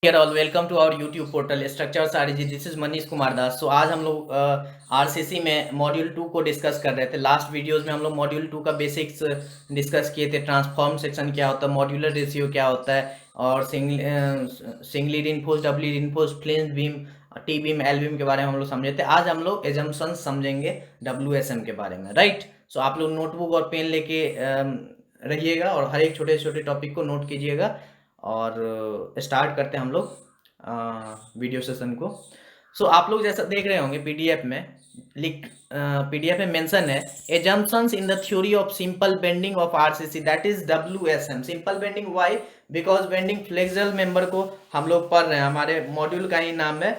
Dear all, welcome to our YouTube portal Structures RG. This is Manish Kumar Das. So आज हम लोग RCC में module 2 को डिस्कस कर रहे थे. लास्ट वीडियोस में हम लोग मॉड्यूल 2 का बेसिक्स डिस्कस किए थे. ट्रांसफॉर्म सेक्शन क्या होता है, मॉड्यूलर रेशियो क्या होता है, और singly reinforced, doubly reinforced, flange beam, T beam, L beam के बारे में हम लोग समझे थे. आज हम लोग एजम्पशंस समझेंगे WSM के बारे में, राइट. सो आप लोग नोटबुक और पेन लेके रहिएगा और हर एक छोटे छोटे टॉपिक को नोट कीजिएगा. और स्टार्ट करते हैं हम लोग वीडियो सेशन को. सो आप लोग जैसा देख रहे होंगे पीडीएफ में पीडीएफ में मेंशन है assumptions in the theory of simple bending of RCC, that is WSM. Simple bending why? Because bending flexural member को हम लोग पढ़ रहे हैं, हमारे मॉड्यूल का ही नाम है.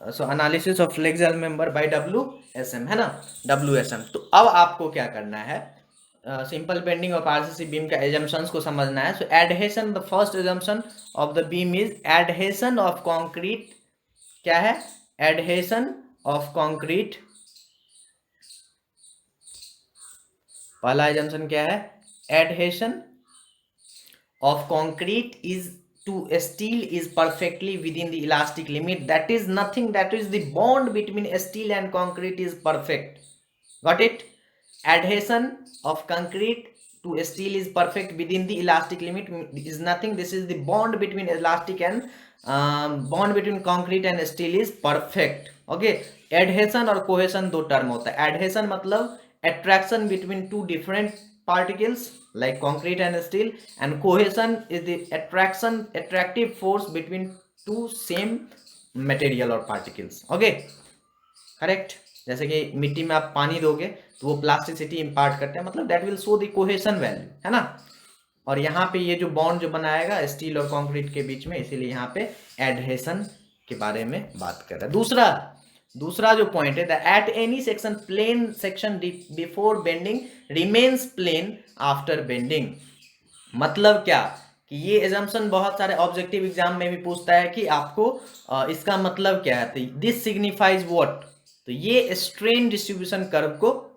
So analysis of flexural member by WSM, है ना, WSM. तो अब आपको क्या करना है, simple bending of RCC beam का एजम्पशंस को समझना है. So adhesion, the first assumption of the beam is adhesion of concrete. क्या है? Adhesion of concrete. पहला एजम्पशन क्या है? Adhesion of concrete is to steel is perfectly within the elastic limit. That is nothing, that is the bond between steel and concrete is perfect. Got it? Adhesion of concrete to steel is perfect within the elastic limit is nothing. This is the bond between elastic and bond between concrete and steel is perfect. Okay. Adhesion और cohesion दो term होता है. Adhesion मतलब attraction between two different particles like concrete and steel, and cohesion is the attractive force between two same material or particles. Okay, correct. जैसे कि मिट्टी में आप पानी दोगे तो वो प्लास्टिसिटी इम्पार्ट करते हैं, मतलब that will show the cohesion value, है ना. और यहाँ पे ये जो बॉन्ड जो बनाएगा स्टील और कंक्रीट के बीच में, इसीलिए यहाँ पे एडहेशन के बारे में बात कर रहा है. दूसरा जो पॉइंट है, at any section plane section before bending remains plane after bending. मतलब क्या कि ये एजम्पशन बहुत सारे ऑब्जेक्टिव एग्जाम में भी पूछता है कि आपको इसका मतलब क्या है. तो दिस सिग्निफाइज व्हाट? तो ये स्ट्रेन डिस्ट्रीब्यूशन कर्व को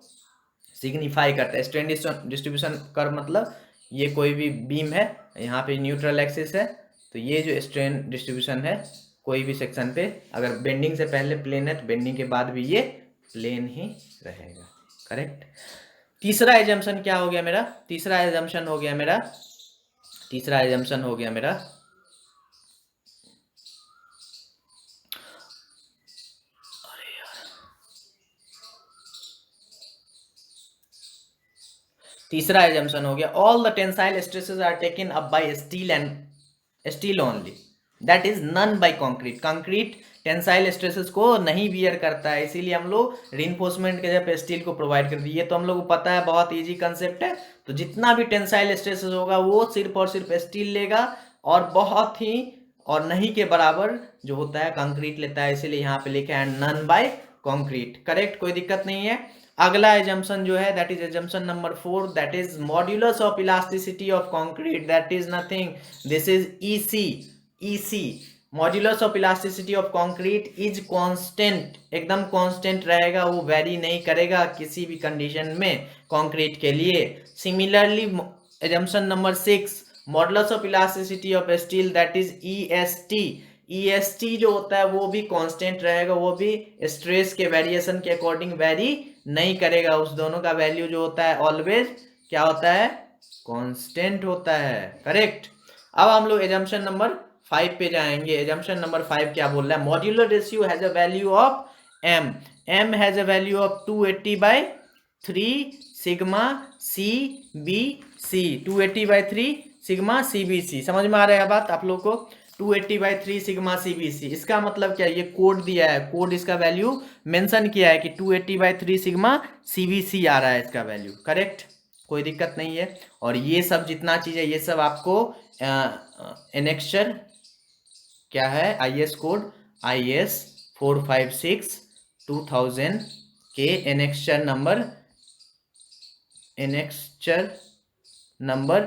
सिग्निफाई करता है. स्ट्रेन डिस्ट्रीब्यूशन कर्व मतलब ये कोई भी बीम है, यहाँ पे न्यूट्रल एक्सिस है, तो ये जो स्ट्रेन डिस्ट्रीब्यूशन है कोई भी सेक्शन पे, अगर बेंडिंग से पहले प्लेन है तो बेंडिंग के बाद भी ये प्लेन ही रहेगा. करेक्ट. तीसरा एजम्पशन क्या हो गया मेरा? तीसरा एजम्पशन हो गया मेरा तीसरा एजम्पशन हो गया all the tensile stresses are taken up by steel and steel only, that is none by concrete. Concrete tensile stresses को नहीं बियर करता है, इसीलिए हम लोग रिइंफोर्समेंट के जगह पे स्टील को प्रोवाइड करते हैं. ये तो हम लोग को पता है, बहुत इजी कंसेप्ट है. तो जितना भी टेंसाइल स्ट्रेसेस होगा वो सिर्फ और सिर्फ स्टील लेगा, और बहुत ही और नहीं के बराबर जो होता है कंक्रीट लेता है, इसीलिए यहाँ पे लिखा है नन बाय कंक्रीट. करेक्ट, कोई दिक्कत नहीं है. अगला एजम्पशन जो है that is assumption number 4, that is modulus of elasticity of concrete, that is nothing, this is EC. Modulus of elasticity of concrete is constant, एकदम कांस्टेंट रहेगा, वो वेरी नहीं करेगा किसी भी कंडीशन में कंक्रीट के लिए. Similarly assumption number 6, modulus of elasticity of steel, that is EST जो होता है वो भी कांस्टेंट रहेगा, वो भी स्ट्रेस के वेरिएशन के अकॉर्डिंग वेरी नहीं करेगा. उस दोनों का वैल्यू जो होता है ऑलवेज क्या होता है? कांस्टेंट होता है. करेक्ट. अब हम लोग एजम्पशन नंबर 5 पे जाएंगे. एजम्पशन नंबर 5 क्या बोल रहा है? Modular ratio has a value of M has a value of 280/3 sigma CBC. 280/3 sigma CBC. समझ में आ रहा है बात आप लोग को? 280/3 सिग्मा CBC. इसका मतलब क्या? ये कोड दिया है, कोड इसका वैल्यू मेंशन किया है कि 280/3 सिग्मा CBC आ रहा है इसका वैल्यू. करेक्ट, कोई दिक्कत नहीं है. और ये सब जितना चीज है ये सब आपको एनेक्चर क्या है, IS कोड IS 456/2000 के एनेक्चर नंबर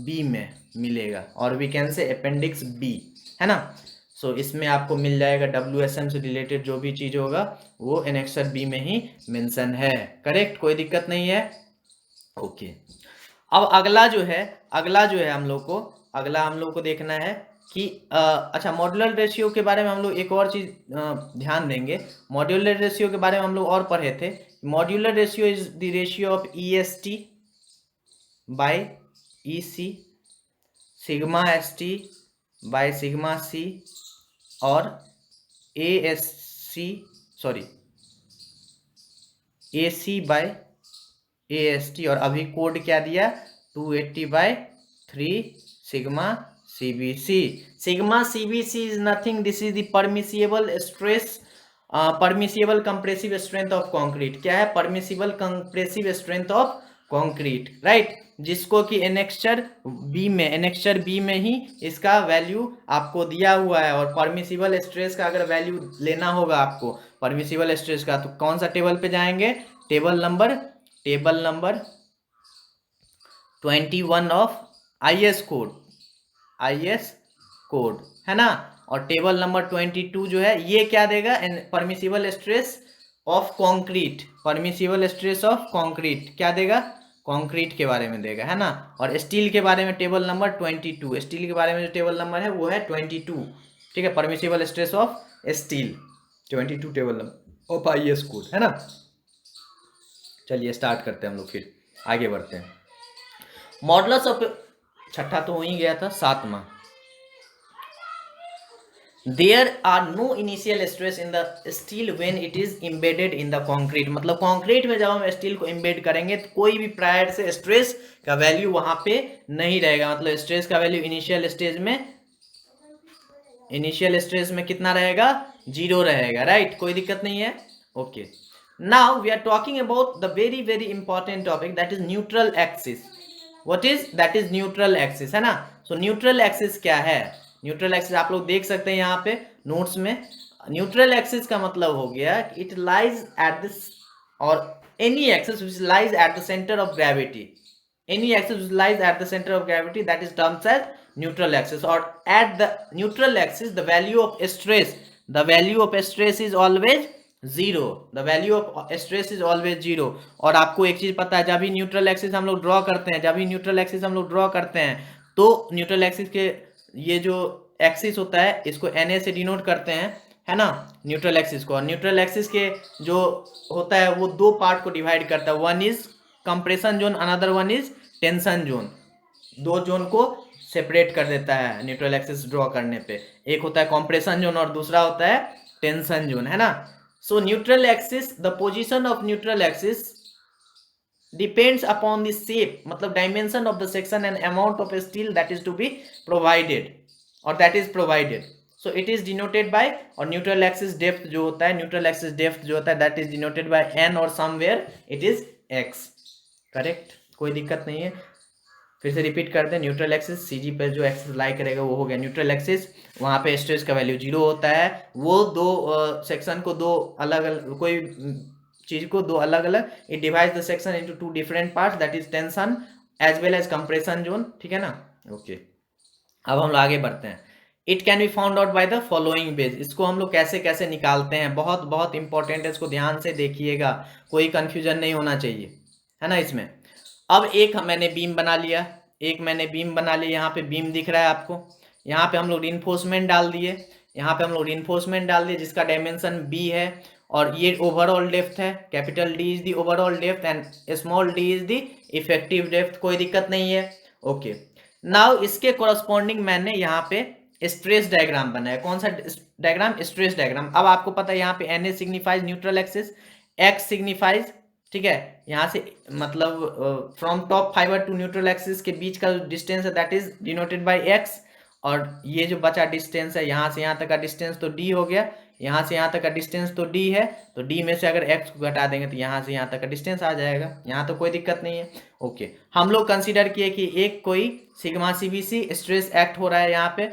B में मिलेगा, और we can say appendix B, है ना. सो इसमें आपको मिल जाएगा WSM से रिलेटेड जो भी चीज होगा वो एनेक्चर B में ही मेंशन है. करेक्ट, कोई दिक्कत नहीं है. ओके. अब अगला जो है हम लोग को देखना है कि अच्छा, मॉड्यूलर रेशियो के बारे में हम लोग एक और चीज ध्यान देंगे। मॉड्यूलर रेशियो के बारे में हम लोग और पढ़े थे। Modular ratio is the ratio of EST by EC, sigma ST by sigma C और AC बाय AST, और अभी कोड क्या दिया, 280/3 sigma CBC। Sigma CBC is nothing, this is the permissible stress, permissible compressive strength of concrete. क्या है? Permissible compressive strength of concrete, right, जिसको कि annexure B में ही इसका वैल्यू आपको दिया हुआ है। और परमिसिबल स्ट्रेस का अगर वैल्यू लेना होगा आपको, परमिसिबल स्ट्रेस का, तो कौन सा टेबल पे जाएंगे? Table number 21 of IS code है ना। और टेबल नंबर 22 जो है ये क्या देगा? Permissible stress of concrete, permissible stress of concrete क्या देगा? कंक्रीट के बारे में देगा, है ना। और स्टील के बारे में टेबल नंबर 22, स्टील के बारे में जो टेबल नंबर है वो है 22, ठीक है। Permissible stress of steel 22 table number of IS code, है ना। चलिए स्टार्ट करते हैं हम लोग, फिर आगे बढ़ते हैं। मॉडुलस ऑफ, छठा तो हो ही गया था, सातवां, there are no initial stress in the steel when it is embedded in the concrete. मतलब कंक्रीट में जब हम स्टील को एम्बेड करेंगे तो कोई भी प्रायर से स्ट्रेस का वैल्यू वहां पे नहीं रहेगा। मतलब स्ट्रेस का वैल्यू इनिशियल स्टेज में कितना रहेगा? 0 रहेगा, राइट, कोई दिक्कत नहीं है। Okay, now we are talking about the very very important topic, that is neutral axis. What is that? Is neutral axis, है ना। सो न्यूट्रल एक्सिस क्या है? न्यूट्रल एक्सिस आप लोग देख सकते हैं यहाँ पे नोट्स में। न्यूट्रल एक्सिस का मतलब हो गया कि इट लाइज एट दिस, और any axis which lies at the centre of gravity, any axis which lies at the center of gravity, that is termed as neutral axis. Or at the neutral axis the value of stress is always 0, the value of stress is always 0। और आपको एक चीज पता है, जब भी neutral axis हम लोग ड्रॉ करते हैं, तो न्यूट्रल एक्सिस के ये जो एक्सिस होता है इसको NA से डिनोट करते हैं, है ना, न्यूट्रल एक्सिस को। और न्यूट्रल एक्सिस के जो होता है वो दो पार्ट को डिवाइड करता है, one is compression zone, another one is tension zone. दो जोन को सेपरेट कर देता है न्यूट्रल एक्सिस ड्रॉ करने पे, एक होता है कंप्रेशन जोन और दूसरा होता है टेंशन जोन, है ना। So neutral axis, the position of neutral axis depends upon the shape, मतलब dimension of the section and amount of steel that is to be provided, और that is provided. So it is denoted by, और neutral axis depth जो होता है, neutral axis depth जो होता है that is denoted by N, और somewhere it is X, correct, कोई दिक्कत नहीं है। फिर से रिपीट करते हैं, न्यूट्रल एक्सिस CG पर जो एक्सिस लाई करेगा वो हो गया न्यूट्रल एक्सिस, वहां पे स्ट्रेस का वैल्यू 0 होता है। वो दो सेक्शन को दो अलग अलग, कोई चीज को दो अलग अलग, it divides the section into 2 different parts, that is tension as well as compression zone, ठीक है ना। ओके, अब हम लोग आगे बढ़ते हैं। It can be found out by the following base. इसको हम लोग कैसे कैसे निकालते हैं, बहुत बहुत इंपॉर्टेंट है, इसको ध्यान से देखिएगा, कोई कंफ्यूजन नहीं होना चाहिए, है ना इसमें। अब एक मैंने बीम बना लिया, यहाँ पे बीम दिख रहा है आपको, यहाँ पे हम लोग रिइंफोर्समेंट डाल दिए, जिसका डायमेंशन B है, और ये ओवरऑल डेप्थ है, capital D is the overall depth and small d is the effective depth, कोई दिक्कत नहीं है। ओके, नाउ इसके कोरस्पॉन्डिंग मैंने यहाँ पे स्ट्रेस डायग्राम बनाया। कौन सा डायग्राम? Stress diagram. अब आपको पता है यहाँ पे NA signifies neutral axis, X signifies, ठीक है, यहाँ से मतलब from top fibre to neutral axis के बीच का डिस्टेंस है that is denoted by X, और ये जो बचा डिस्टेंस है यहाँ से यहाँ तक का डिस्टेंस तो D हो गया, यहाँ से यहाँ तक का डिस्टेंस तो D है, तो D में से अगर X को घटा देंगे तो यहाँ से यहाँ तक का डिस्टेंस आ जाएगा, यहाँ तो कोई दिक्कत नहीं है। ओके, हम लोग कंसीडर किए कि एक कोई सिग्मा CBC स्ट्रेस एक्ट हो रहा है यहाँ पे,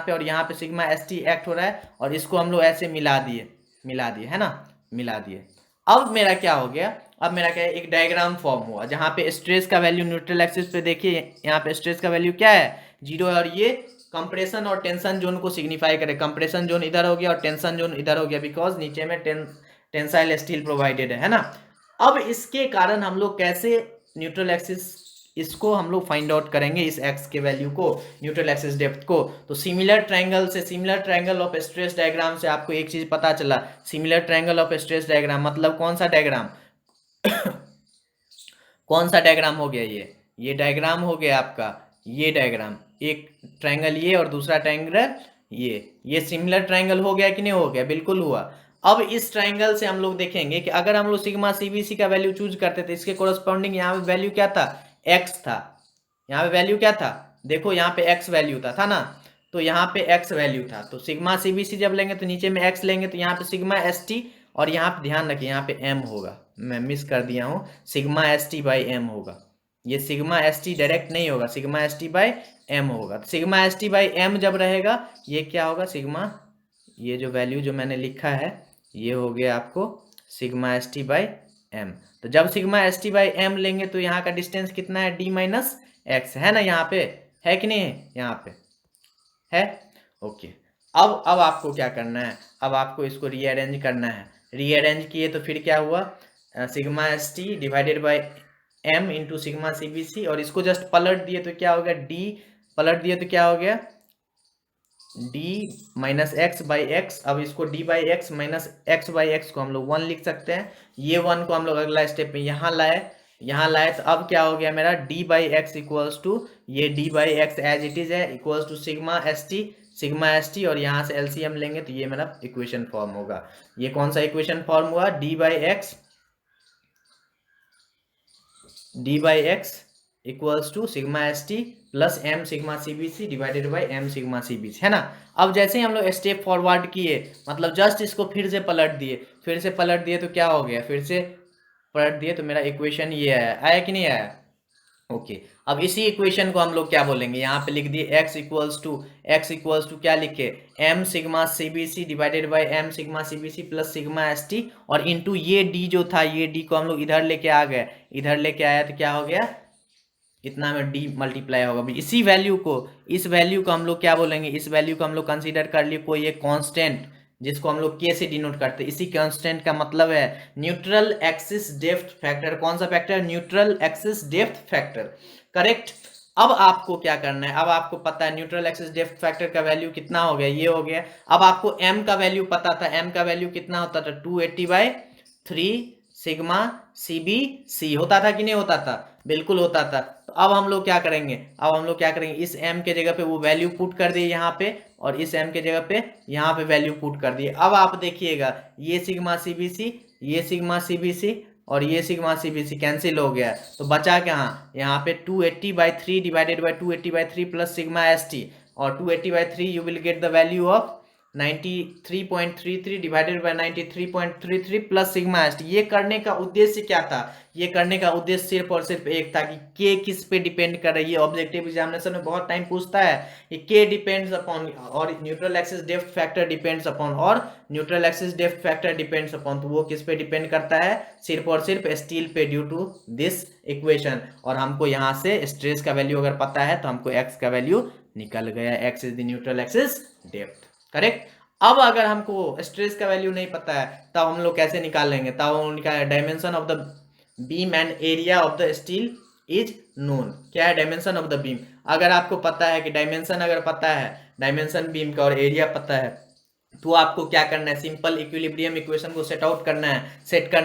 और यहाँ पे सिग्मा ST एक्ट हो रहा है, और इसको हम लोग ऐसे मिला दिए, है ना, मिला दिए। अब मेरा क्या हो गया? एक डायग्राम फॉर्म हुआ जहां पे स्ट्रेस का वैल्यू न्यूट्रल एक्सिस पे देखिए, यहाँ पे स्ट्रेस का वैल्यू क्या है? 0 है, और ये कंप्रेशन और टेंशन जोन को सिग्निफाई करे। कंप्रेशन जोन इधर हो गया और टेंशन जोन इधर हो गया, बिकॉज नीचे में टेंसाइल स्टील प्रोवाइडेड है ना। अब इसके कारण हम लोग कैसे न्यूट्रल एक्सिस इसको हम लोग फाइंड आउट करेंगे, इस एक्स के वैल्यू को, न्यूट्रल एक्सिस डेप्थ को। तो सिमिलर ट्रायंगल से, similar triangle of stress diagram से आपको एक चीज पता चला, similar triangle of stress diagram मतलब कौन सा डायग्राम कौन सा डायग्राम हो गया, ये डायग्राम हो गया आपका, ये डायग्राम, एक ट्रायंगल ये और दूसरा ट्रायंगल ये सिमिलर ट्रायंगल हो गया कि नहीं हो गया, बिल्कुल हुआ। अब इस ट्रायंगल से हम लोग देखेंगे कि अगर हम लोग सिग्मा सीबीसी का वैल्यू चूज करते थे, इसके कोरस्पॉन्डिंग यहाँ पे वैल्यू क्या था, एक्स था, यहाँ पे वैल्यू क्या था, देखो यहाँ पे एक्स वैल्यू था ना, तो यहाँ पे एक्स वैल्यू था, तो सिग्मा सीबीसी जब लेंगे तो नीचे में एक्स लेंगे, तो यहाँ पे सिग्मा एस टी, और यहाँ पे ध्यान रखिए यहाँ पे एम होगा, मैं मिस कर दिया हूँ, sigma S t by m होगा, ये सिग्मा एस टी डायरेक्ट नहीं होगा, sigma S t by m होगा। तो sigma S t by m जब रहेगा, ये क्या होगा, सिग्मा, ये जो वैल्यू जो मैंने लिखा है ये हो गया आपको sigma S t by m. तो जब sigma S t by m लेंगे तो यहाँ का डिस्टेंस कितना है, डी माइनस एक्स है ना, यहाँ पे है कि नहीं है, यहाँ पे है, ओके। अब आपको क्या करना है, अब आपको इसको रीअरेंज करना है, रीअरेंज किए तो फिर क्या हुआ, sigma S t divided by m into sigma c b c, और इसको जस्ट पलट दिए तो क्या हो गया, डी पलट दिए तो क्या हो गया, D minus x by x. अब इसको D by x minus x by x को हम लोग 1 लिख सकते हैं, ये 1 को हम लोग अगला स्टेप में यहाँ लाए तो अब क्या हो गया मेरा, D by x equals to, ये D by X as it is है, equals to sigma S T, और यहाँ से एलसीएम लेंगे तो ये मेरा इक्वेशन फॉर्म होगा। ये कौन सा इक्वेशन फॉर्म हुआ, d by x equals to sigma S t plus m sigma CBC divided by m sigma CBC, है ना। अब जैसे ही हम लोग स्टेप फॉरवर्ड किए, मतलब जस्ट इसको फिर से पलट दिए तो क्या हो गया, फिर से पलट दिए तो मेरा इक्वेशन ये आया कि नहीं आया, ओके। अब इसी इक्वेशन को हम लोग क्या बोलेंगे, यहाँ पे लिख दिए x इक्वल्स टू क्या लिखे, m sigma CBC divided by m sigma CBC plus sigma S T, और इंटू ये d जो था, ये d को हम लोग इधर लेके आ गए, इधर लेके आया तो क्या हो गया, इतना में d मल्टीप्लाई होगा। इसी वैल्यू को, इस वैल्यू को हम लोग क्या बोलेंगे, इस वैल्यू को हम लोग कंसीडर कर लिए कोई एक कांस्टेंट, जिसको हम लोग k से डिनोट करते हैं। इसी कांस्टेंट का मतलब है न्यूट्रल एक्सिस डेप्थ फैक्टर। कौन सा factor, neutral axis depth factor, correct. अब आपको क्या करना है, अब आपको पता है न्यूट्रल एक्सिस डेप्थ फैक्टर का वैल्यू कितना हो गया, ये हो गया। अब आपको m का वैल्यू पता था, m का वैल्यू कितना होता था, 280/3 सिग्मा सी बी सी होता था कि नहीं होता था, बिल्कुल होता था। तो अब हम लोग क्या करेंगे, इस m के जगह पे वो वैल्यू पुट कर दिए यहाँ पे, और इस m के जगह पे यहाँ पे वैल्यू पुट कर दिए। अब आप देखिएगा ये सिग्मा सी बी सी, ये सिग्मा सी बी सी और ये sigma c b c cancel हो गया, तो बचा क्या, यहाँ पे 280/3 divided by 280/3 plus sigma S T, और 280/3 you will get the value of 93.33 divided by 93.33 plus sigma S t. ये करने का उद्देश्य क्या था, ये करने का उद्देश्य सिर्फ और सिर्फ एक था कि के किस पे डिपेंड कर रही है। ऑब्जेक्टिव एग्जामिनेशन में बहुत टाइम पूछता है कि के डिपेंड्स अपॉन और neutral axis depth factor depends upon, और neutral axis depth factor depends upon, तो वो किस पे डिपेंड करता है, सिर्फ और सिर्फ स्टील पे, ड्यू टू दिस इक्वेशन। और हमको यहाँ से स्ट्रेस का वैल्यू अगर पता है तो हमको एक्स का वैल्यू निकल गया, x is the neutral axis depth, correct. अब अगर हमको स्ट्रेस का वैल्यू नहीं पता है तब हम लोग कैसे निकालेंगे, तब हम निकालेंगे dimension of the beam and area of the steel is known. क्या है डायमेंशन ऑफ द बीम, अगर आपको पता है कि डायमेंशन अगर पता है, डायमेंशन बीम का और एरिया पता है, तो आपको क्या करना है, सिंपल इक्विलिब्रियम इक्वेशन को सेट करना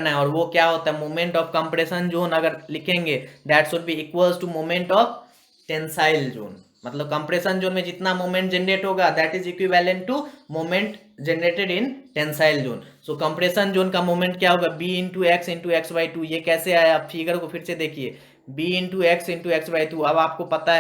है। और वो क्या होता है, मोमेंट ऑफ कंप्रेशन जोन अगर लिखेंगे that should be equals to moment of tensile zone, मतलब कंप्रेशन जोन में जितना मोमेंट जनरेट होगा that is equivalent to moment generated in tensile zone. So compression zone का मोमेंट क्या होगा, b into x by two. ये कैसे आया, आप फिगर को फिर से देखिए, b into x by to. अब आपको पता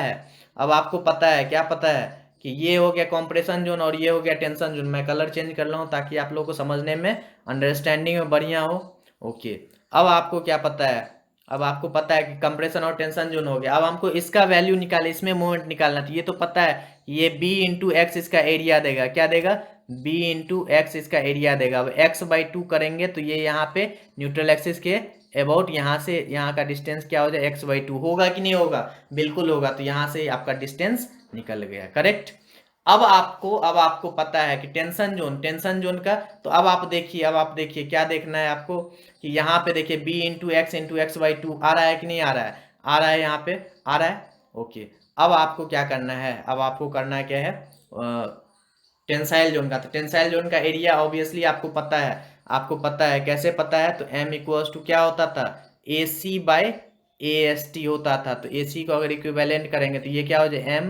है, क्या पता है कि ये हो गया कंप्रेशन जोन और ये हो गया टेंशन जोन। मैं कलर चेंज कर रहा हूँ ताकि आप लोगों को समझने में, अंडरस्टैंडिंग में बढ़िया हो, ओके। अब आपको क्या पता है, अब आपको पता है कि कंप्रेशन और टेंशन जोन हो गया। अब हमको इसका वैल्यू निकाले, इसमें मोमेंट निकालना था। ये तो पता है ये b इंटू एक्स इसका एरिया देगा, क्या देगा, b इंटू एक्स इसका एरिया देगा। अब x बाई 2 करेंगे तो ये यहाँ पे न्यूट्रल एक्सिस के अबाउट, यहाँ से यहाँ का डिस्टेंस क्या हो जाए, x बाई 2 होगा कि नहीं होगा, बिल्कुल होगा। तो यहाँ से आपका डिस्टेंस निकल गया, करेक्ट। अब आपको पता है कि टेंशन जोन का, तो अब आप देखिए क्या देखना है आपको कि यहाँ पे देखिए b इंटू एक्स बाई 2 आ रहा है कि नहीं आ रहा है, आ रहा है, यहाँ पे आ रहा है, ओके। अब आपको क्या करना है, अब आपको करना क्या है, टेंसाइल जोन का। तो टेंसाइल जोन का एरिया ऑब्वियसली आपको पता है, आपको पता है, कैसे पता है, तो m इक्वल्स टू क्या होता था, AC बाय AST होता था। तो AC को अगर इक्विवेलेंट करेंगे तो ये क्या हो जाए,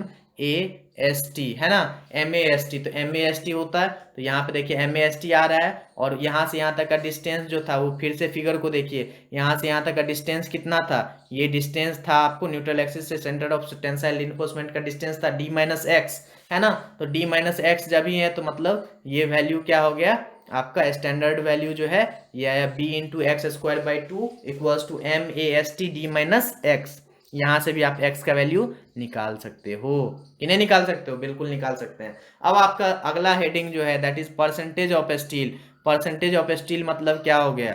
MAST, है ना, MAST। तो MAST होता है, तो यहाँ पे देखिए MAST आ रहा है, और यहाँ से यहाँ तक का डिस्टेंस जो था वो फिर से फिगर को देखिए, यहाँ से यहाँ तक का डिस्टेंस कितना था, ये डिस्टेंस था आपको न्यूट्रल एक्सिस से सेंटर ऑफ टेंसाइल रिइंफोर्समेंट का डिस्टेंस था D-x, है ना। तो D-x जब ही है तो मतलब ये वैल्यू क्या हो गया, आपका स्टैंडर्ड वैल्यू जो है ये आया b into x square by two equals to MAST D-x। यहाँ से भी आप x का वैल्यू निकाल सकते हो कि नहीं निकाल सकते हो, बिल्कुल निकाल सकते हैं। अब आपका अगला हेडिंग जो है that is percentage of steel. Percentage of steel मतलब क्या हो गया,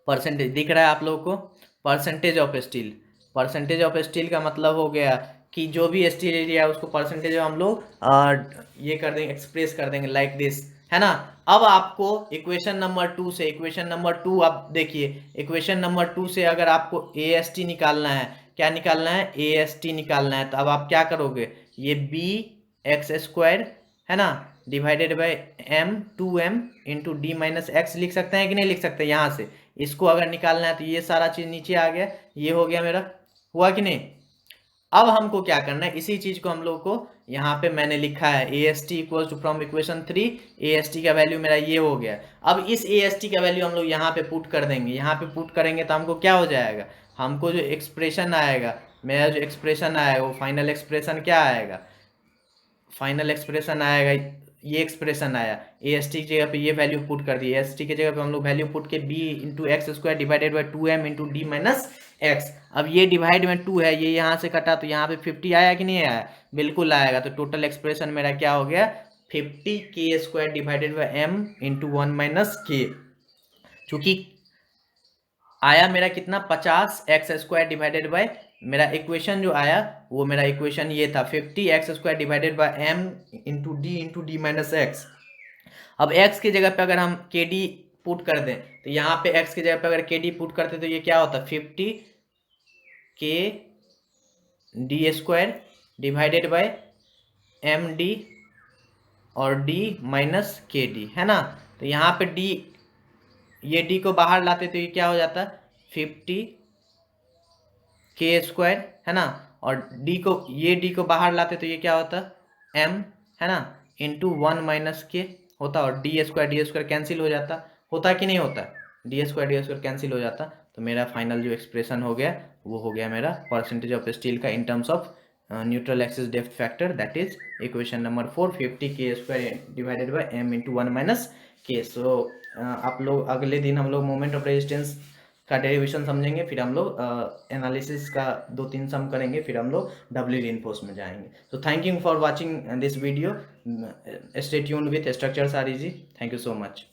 परसेंटेज दिख रहा है आप लोगों को, percentage of steel, percentage of steel का मतलब हो गया कि जो भी स्टील एरिया है उसको परसेंटेज हम लोग ये कर देंगे, एक्सप्रेस कर देंगे लाइक दिस, है ना। अब आपको इक्वेशन नंबर 2 से, इक्वेशन नंबर 2 आप देखिए, इक्वेशन नंबर 2 से अगर आपको AST निकालना है, क्या निकालना है, AST निकालना है, तो अब आप क्या करोगे, ये BX² है ना divided by M2M into D-x लिख सकते हैं कि नहीं लिख सकते, यहाँ से इसको अगर निकालना है तो ये सारा चीज नीचे आ गया, ये हो गया मेरा, हुआ कि नहीं। अब हमको क्या करना है, इसी चीज को हम लोग को यहाँ पे मैंने लिखा है AST equals to from equation 3, AST का वैल्यू मेरा ये हो गया। अब इस AST का वैल्यू हम लोग यहाँ पे पुट कर देंगे, यहाँ पे पुट करेंगे तो हमको क्या हो जाएगा, हमको जो एक्सप्रेशन आएगा, मेरा जो एक्सप्रेशन आएगा वो फाइनल एक्सप्रेशन क्या आएगा, फाइनल एक्सप्रेशन आएगा, ये एक्सप्रेशन आया, AST की जगह पे ये वैल्यू पुट कर दी, AST की जगह पे हम लोग वैल्यू पुट के b into x square divided by 2m into D-x। अब ये डिवाइड में 2 है, ये यहाँ से कटा तो यहाँ पे 50 आया कि नहीं आया, बिल्कुल आएगा। तो टोटल एक्सप्रेशन मेरा क्या हो गया, 50k² divided by m into 1 - k, चूंकि आया मेरा कितना 50x² डिवाइडेड बाय, मेरा इक्वेशन जो आया वो मेरा इक्वेशन ये था 50x² divided by m into D-x। अब x की जगह पे अगर हम kd पुट कर दें तो यहाँ पे x की जगह पे अगर kd पुट करते तो ये क्या होता, 50k डिवाइडेड बाय md और d-kd, है ना। तो यहाँ पे d, ये d को बाहर लाते तो ये क्या हो जाता, 50k², है ना, और d को, ये d को बाहर लाते तो ये क्या होता, m, है ना, इंटू 1 - k होता, और d² कैंसिल हो जाता, होता कि नहीं होता, d² कैंसिल हो जाता। तो मेरा फाइनल जो एक्सप्रेशन हो गया वो हो गया मेरा परसेंटेज ऑफ स्टील का in terms of neutral axis depth factor, that is equation number 4, 50k² divided by m into 1 - k। सो आप लोग अगले दिन हम लोग मोमेंट ऑफ रेजिस्टेंस का डेरिवेशन समझेंगे, फिर हम लोग एनालिसिस का 2-3 सम करेंगे, फिर हम लोग डब्ल्यू रीइंफोर्स में जाएंगे। तो thank you for watching this video, stay tuned with structures are easy, thank you so much.